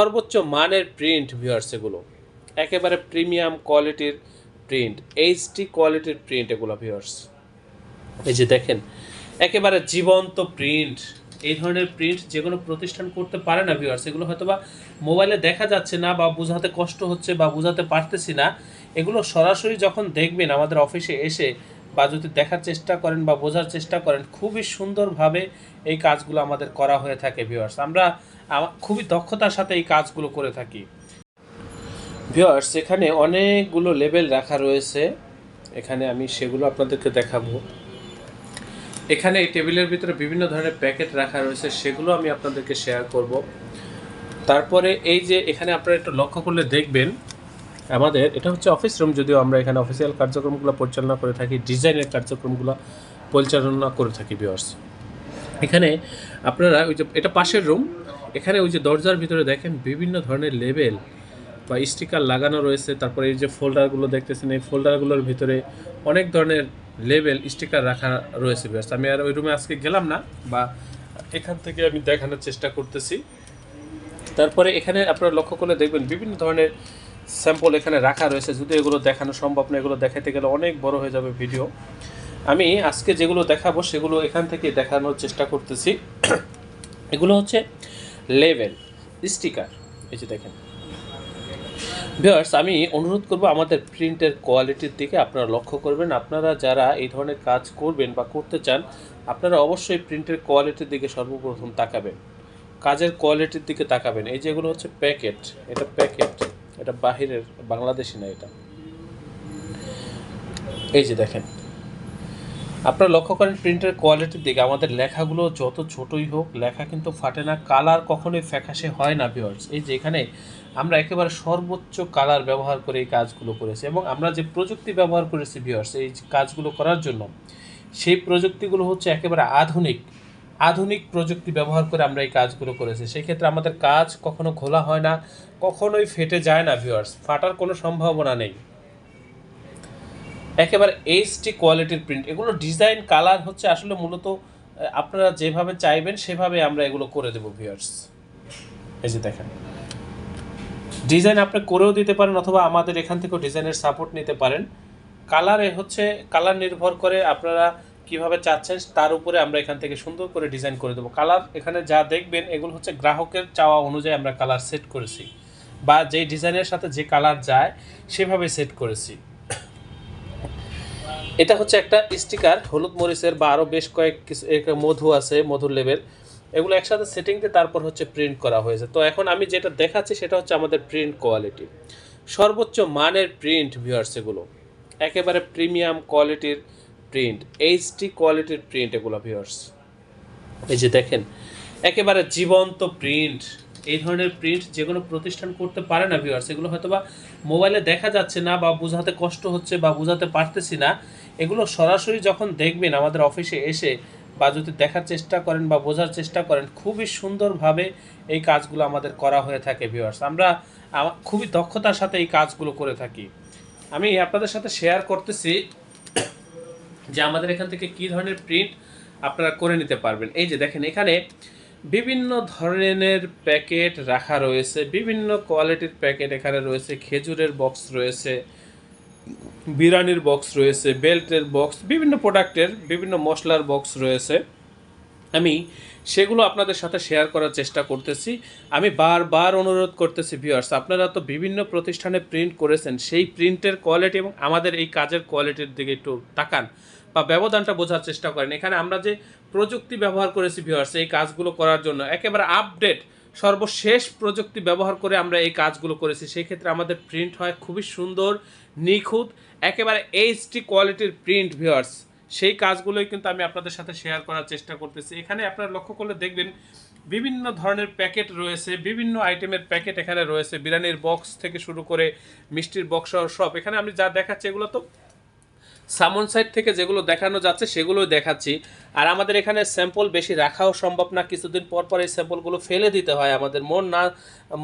সর্বোচ্চ মানের print viewers, এগুলো একেবারে প্রিমিয়াম কোয়ালিটির প্রিন্ট, এইচডি কোয়ালিটির প্রিন্ট এগুলো ভিউয়ার্স। এই যে দেখেন, একেবারে জীবন্ত প্রিন্ট। এই ধরনের প্রিন্ট যে কোনো প্রতিষ্ঠান করতে পারে না ভিউয়ার্স। এগুলো হয়তো বা মোবাইলে দেখা যাচ্ছে না বা বোঝাতে কষ্ট হচ্ছে বা বোঝাতে পারতেছি না। এগুলো সরাসরি যখন দেখবেন আমাদের অফিসে এসে বা যদি দেখার চেষ্টা করেন বা বোঝার চেষ্টা করেন, খুবই সুন্দরভাবে এই কাজগুলো আমাদের করা হয়ে থাকে ভিউয়ার্স। আমরা খুবই দক্ষতার সাথে এই কাজগুলো করে থাকি ভিউয়ার্স। এখানে অনেকগুলো লেবেল রাখা রয়েছে, এখানে আমি সেগুলো আপনাদেরকে দেখাবো। এখানে এই টেবিলের ভিতরে বিভিন্ন ধরনের প্যাকেট রাখা রয়েছে, সেগুলো আমি আপনাদেরকে শেয়ার করব। তারপরে এই যে এখানে আপনারা একটু লক্ষ্য করলে দেখবেন, আমাদের এটা হচ্ছে অফিস রুম, যদিও আমরা এখানে অফিসিয়াল কার্যক্রমগুলো পরিচালনা করে থাকি, ডিজাইনের কার্যক্রমগুলো পরিচালনা করে থাকি ভিউয়ার্স। এখানে আপনারা ওই যে এটা পাশের রুম, এখানে ওই যে দরজার ভিতরে দেখেন বিভিন্ন ধরনের লেবেল বা স্টিকার লাগানো রয়েছে। তারপরে এই যে ফোল্ডারগুলো দেখতেছেন, এই ফোল্ডারগুলোর ভিতরে অনেক ধরনের লেবেল স্টিকার রাখা রয়েছে ভিউয়ার্স। আমি আর ওই রুমে আজকে গেলাম না, বা এখান থেকে আমি দেখানোর চেষ্টা করতেছি। তারপরে এখানে আপনারা লক্ষ্য করলে দেখবেন বিভিন্ন ধরনের স্যাম্পল এখানে রাখা রয়েছে, যদি এগুলো দেখানো সম্ভব না, এগুলো দেখাতে গেলে অনেক বড় হয়ে যাবে ভিডিও। আমি আজকে যেগুলো দেখাবো সেগুলো এখান থেকে দেখানোর চেষ্টা করতেছি। এগুলো হচ্ছে লেবেল, স্টিকার। এই যে দেখেন ভিউয়ার্স, আমি অনুরোধ করব আমাদের প্রিন্টের কোয়ালিটির দিকে আপনারা লক্ষ্য করবেন। আপনারা যারা এই ধরনের কাজ করবেন বা করতে চান, আপনারা অবশ্যই প্রিন্টের কোয়ালিটির দিকে সর্বপ্রথম তাকাবেন, কাজের কোয়ালিটির দিকে তাকাবেন। এই যেগুলো হচ্ছে প্যাকেট, এটা প্যাকেট, এটা বাহিরের, বাংলাদেশি না এটা। এই যে দেখেন, আপনারা লক্ষ্য করেন প্রিন্টের কোয়ালিটির দিকে। আমাদের লেখাগুলো যত ছোটই হোক, লেখা কিন্তু ফাটে না, কালার কখনোই ফ্যাকাশে হয় না ভিউয়ার্স। এই যে এখানে আমরা একেবারে সর্বোচ্চ কালার ব্যবহার করে এই কাজগুলো করেছি, এবং আমরা যে প্রযুক্তি ব্যবহার করেছি ভিউয়ার্স এই কাজগুলো করার জন্য, সেই প্রযুক্তিগুলো হচ্ছে একেবারে আধুনিক প্রযুক্তি ব্যবহার করে আমরা এই কাজগুলো করেছি। সেই ক্ষেত্রে আমাদের কাজ কখনো ঘোলা হয় না, কখনোই ফেটে যায় না ভিউয়ার্স, ফাটার কোনো সম্ভাবনা নেই। একেবারে এইচডি কোয়ালিটির প্রিন্ট, এগুলো ডিজাইন কালার হচ্ছে আসলে মূলত আপনারা যেভাবে চাইবেন সেভাবে আমরা এগুলো করে দেবো ভিউয়ার্স। এই যে দেখেন, ডিজাইন আপনি করেও দিতে পারেন অথবা আমাদের এখান থেকেও ডিজাইনের সাপোর্ট নিতে পারেন। কালারে হচ্ছে কালার নির্ভর করে আপনারা কিভাবে চাচ্ছেন তার উপরে আমরা এখান থেকে সুন্দর করে ডিজাইন করে দেবো। কালার এখানে যা দেখবেন এগুলো হচ্ছে গ্রাহকের চাওয়া অনুযায়ী আমরা কালার সেট করেছি, বা যেই ডিজাইনের সাথে যে কালার যায় সেভাবে সেট করেছি। এটা হচ্ছে একটা স্টিকার হলুদ মরিচের, বা আরও বেশ কয়েক কিছু মধু আছে, মধুর লেবেল, এগুলো একসাথে সেটিং দিয়ে তারপর হচ্ছে প্রিন্ট করা হয়েছে। তো এখন আমি যেটা দেখাচ্ছি সেটা হচ্ছে আমাদের প্রিন্ট কোয়ালিটি, সর্বোচ্চ মানের প্রিন্ট ভিউয়ার্স। এগুলো একেবারে প্রিমিয়াম কোয়ালিটির প্রিন্ট, এইচডি কোয়ালিটির প্রিন্ট এগুলো ভিউয়ার্স। এই যে দেখেন, একেবারে জীবন্ত প্রিন্ট। এই ধরনের প্রিন্ট যে কোনো প্রতিষ্ঠান করতে পারে না ভিউয়ার্স। এগুলো হয়তো বা মোবাইলে দেখা যাচ্ছে না বা বোঝাতে কষ্ট হচ্ছে বা বোঝাতে পারতেছি না। এগুলো সরাসরি যখন দেখবেন আমাদের অফিসে এসে বা যদি দেখার চেষ্টা করেন বা বোঝার চেষ্টা করেন, খুবই সুন্দরভাবে এই কাজগুলো আমাদের করা হয়ে থাকে ভিউয়ার্স। আমরা খুবই দক্ষতার সাথে এই কাজগুলো করে থাকি। আমি আপনাদের সাথে শেয়ার করতেছি যে আমাদের এখান থেকে কী ধরনের প্রিন্ট আপনারা করে নিতে পারবেন। এই যে দেখেন, এখানে বিভিন্ন ধরনের প্যাকেট রাখা রয়েছে, বিভিন্ন কোয়ালিটির প্যাকেট এখানে রয়েছে। খেজুরের বক্স রয়েছে, বিরিয়ানির বক্স রয়েছে, বেল্টের বক্স, বিভিন্ন প্রোডাক্টের বিভিন্ন মশলার বক্স রয়েছে। আমি সেগুলো আপনাদের সাথে শেয়ার করার চেষ্টা করতেছি। আমি বারবার অনুরোধ করতেছি ভিউয়ার্স, আপনারা তো বিভিন্ন প্রতিষ্ঠানে প্রিন্ট করেছেন, সেই প্রিন্টের কোয়ালিটি এবং আমাদের এই কাজের কোয়ালিটির দিকে একটু তাকান বা ব্যবধানটা বোঝার চেষ্টা করেন। এখানে আমরা যে প্রযুক্তি ব্যবহার করেছি ভিউয়ার্স এই কাজগুলো করার জন্য, একেবারে আপডেট সর্বশেষ প্রযুক্তি ব্যবহার করে আমরা এই কাজগুলো করেছি। সেই ক্ষেত্রে আমাদের প্রিন্ট হয় খুবই সুন্দর, নিখুঁত, একেবারে এইচডি কোয়ালিটির প্রিন্ট ভিউয়ার্স। সেই কাজগুলোই কিন্তু আমি আপনাদের সাথে শেয়ার করার চেষ্টা করতেছি। এখানে আপনারা লক্ষ্য করলে দেখবেন বিভিন্ন ধরনের প্যাকেট রয়েছে, বিভিন্ন আইটেমের প্যাকেট এখানে রয়েছে, বিরিয়ানির বক্স থেকে শুরু করে মিষ্টির বক্স সব। এখানে আমি যা দেখাচ্ছি এগুলো তো সামন সাইড থেকে যেগুলো দেখানো যাচ্ছে সেগুলোই দেখাচ্ছি। আর আমাদের এখানে স্যাম্পল বেশি রাখাও সম্ভব না, কিছুদিন পর পর এই স্যাম্পলগুলো ফেলে দিতে হয় আমাদের,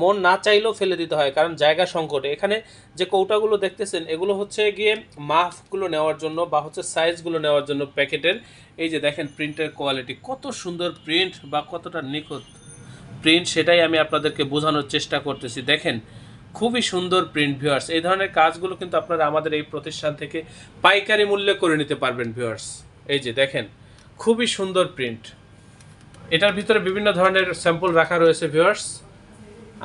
মন না চাইলেও ফেলে দিতে হয়, কারণ জায়গা সংকটে। এখানে যে কৌটাগুলো দেখতেছেন এগুলো হচ্ছে গিয়ে মাপগুলো নেওয়ার জন্য বা হচ্ছে সাইজগুলো নেওয়ার জন্য প্যাকেটের। এই যে দেখেন প্রিন্টের কোয়ালিটি, কত সুন্দর প্রিন্ট বা কতটা নিখুঁত প্রিন্ট সেটাই আমি আপনাদেরকে বোঝানোর চেষ্টা করতেছি। দেখেন খুবই সুন্দর প্রিন্ট ভিউয়ার্স। এই ধরনের কাজগুলো কিন্তু আপনারা আমাদের এই প্রতিষ্ঠান থেকে পাইকারি মূল্যে করে নিতে পারবেন ভিউয়ার্স। এই যে দেখেন খুবই সুন্দর প্রিন্ট। এটার ভিতরে বিভিন্ন ধরনের স্যাম্পল রাখা রয়েছে ভিউয়ার্স।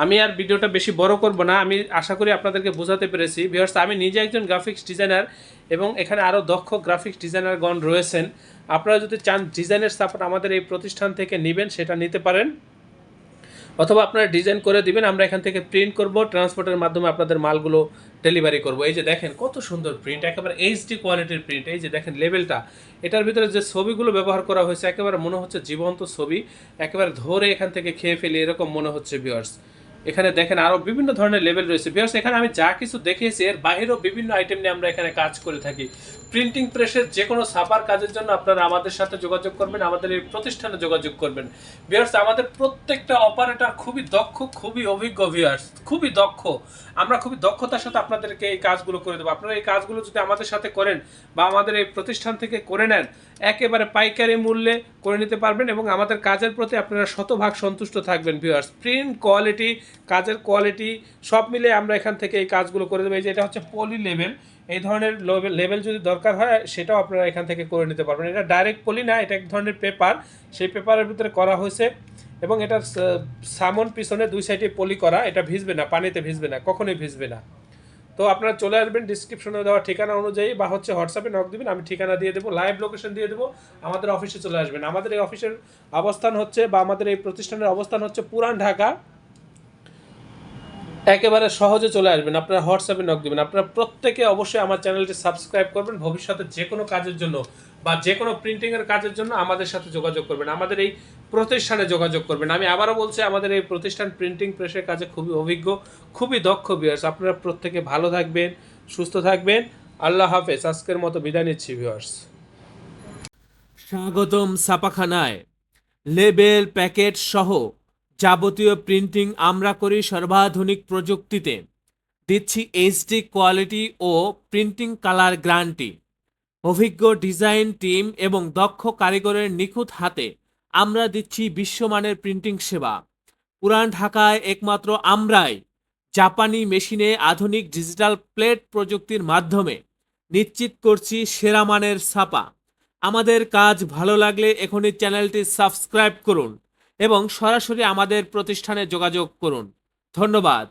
আমি আর ভিডিওটা বেশি বড় করব না, আমি আশা করি আপনাদেরকে বোঝাতে পেরেছি ভিউয়ার্স। আমি নিজে একজন গ্রাফিক্স ডিজাইনার এবং এখানে আরও দক্ষ গ্রাফিক্স ডিজাইনারগণ রয়েছেন। আপনারা যদি চান ডিজাইনের সাপোর্ট আমাদের এই প্রতিষ্ঠান থেকে নেবেন সেটা নিতে পারেন, অথবা আপনারা ডিজাইন করে দিবেন, আমরা এখান থেকে প্রিন্ট করব, ট্রান্সপোর্টের মাধ্যমে আপনাদের মালগুলো ডেলিভারি করব। এই যে দেখেন কত সুন্দর প্রিন্ট, একেবারে এইচডি কোয়ালিটির প্রিন্ট। এই যে দেখেন লেভেলটা, এটার ভিতরে যে ছবিগুলো ব্যবহার করা হয়েছে একেবারে মনে হচ্ছে জীবন্ত ছবি, একেবারে ধরে এখান থেকে খেয়ে ফেলি এরকম মনে হচ্ছে ভিউয়ার্স। এখানে দেখেন আরও বিভিন্ন ধরনের লেভেল রয়েছে ভিউয়ার্স। এখানে আমি যা কিছু দেখিয়েছি এর বাইরেও বিভিন্ন আইটেম নিয়ে আমরা এখানে কাজ করে থাকি। প্রিন্টিং প্রেসের যে কোনো ছাপার কাজের জন্য আপনারা আমাদের সাথে যোগাযোগ করবেন, আমাদের এই প্রতিষ্ঠানে যোগাযোগ করবেন ভিউয়ার্স। আমাদের প্রত্যেকটা অপারেটর খুবই দক্ষ, খুবই অভিজ্ঞ ভিউয়ার্স, খুবই দক্ষ। আমরা খুবই দক্ষতার সাথে আপনাদেরকে এই কাজগুলো করে দেবো। আপনারা এই কাজগুলো যদি আমাদের সাথে করেন বা আমাদের এই প্রতিষ্ঠান থেকে করে নেন, একেবারে পাইকারি মূল্যে করে নিতে পারবেন এবং আমাদের কাজের প্রতি আপনারা শতভাগ সন্তুষ্ট থাকবেন ভিউয়ার্স। প্রিন্ট কোয়ালিটি, কাজের কোয়ালিটি সব মিলে আমরা এখান থেকে এই কাজগুলো করে দেবো। এই যে এটা হচ্ছে পলি লেভেল, এই ধরনের লেভেল যদি দরকার হয় সেটাও আপনারা এখান থেকে করে নিতে পারবেন। এটা ডাইরেক্ট পলি না, এটা এক ধরনের পেপার, সেই পেপারের ভিতরে করা হয়েছে এবং এটার সামন পিছনে দুই সাইডে পলি করা। এটা ভিজবে না, পানিতে ভিজবে না, কখনোই ভিজবে না। তো আপনারা চলে আসবেন ডিসক্রিপশনে দেওয়া ঠিকানা অনুযায়ী বা হচ্ছে হোয়াটসঅ্যাপে নক দিবেন, আমি ঠিকানা দিয়ে দেবো, লাইভ লোকেশন দিয়ে দেবো, আমাদের অফিসে চলে আসবেন। আমাদের এই অফিসের অবস্থান হচ্ছে বা আমাদের এই প্রতিষ্ঠানের অবস্থান হচ্ছে পুরান ঢাকা। একেবারে সহজে চলে আসবেন, আপনারা হোয়াটসঅ্যাপে নক দিবেন। আপনারা প্রত্যেকে অবশ্যই আমার চ্যানেলটি সাবস্ক্রাইব করবেন। ভবিষ্যতে যে কোনো কাজের জন্য বা যে কোনো প্রিন্টিংয়ের কাজের জন্য আমাদের সাথে যোগাযোগ করবেন, আমাদের এই প্রতিষ্ঠানে যোগাযোগ করবেন। আমি আবারও বলছি, আমাদের এই প্রতিষ্ঠান প্রিন্টিং প্রেসের কাজে খুবই অভিজ্ঞ, খুবই দক্ষ ভিউয়ার্স। আপনারা প্রত্যেকে ভালো থাকবেন, সুস্থ থাকবেন। আল্লাহ হাফেজ। আজকের মতো বিদায় নিচ্ছি ভিউয়ার্স। স্বাগতম ছাপাখানায়। লেবেল, প্যাকেট সহ যাবতীয় প্রিন্টিং আমরা করি সর্বাধুনিক প্রযুক্তিতে। দিচ্ছি এইচডি কোয়ালিটি ও প্রিন্টিং কালার গ্যারান্টি। অভিজ্ঞ ডিজাইন টিম এবং দক্ষ কারিগরের নিখুঁত হাতে আমরা দিচ্ছি বিশ্বমানের প্রিন্টিং সেবা। পুরান ঢাকায় একমাত্র আমরাই জাপানি মেশিনে আধুনিক ডিজিটাল প্লেট প্রযুক্তির মাধ্যমে নিশ্চিত করছি সেরা মানের ছাপা। আমাদের কাজ ভালো লাগলে এখনই চ্যানেলটি সাবস্ক্রাইব করুন এবং সরাসরি আমাদের প্রতিষ্ঠানে যোগাযোগ করুন। ধন্যবাদ।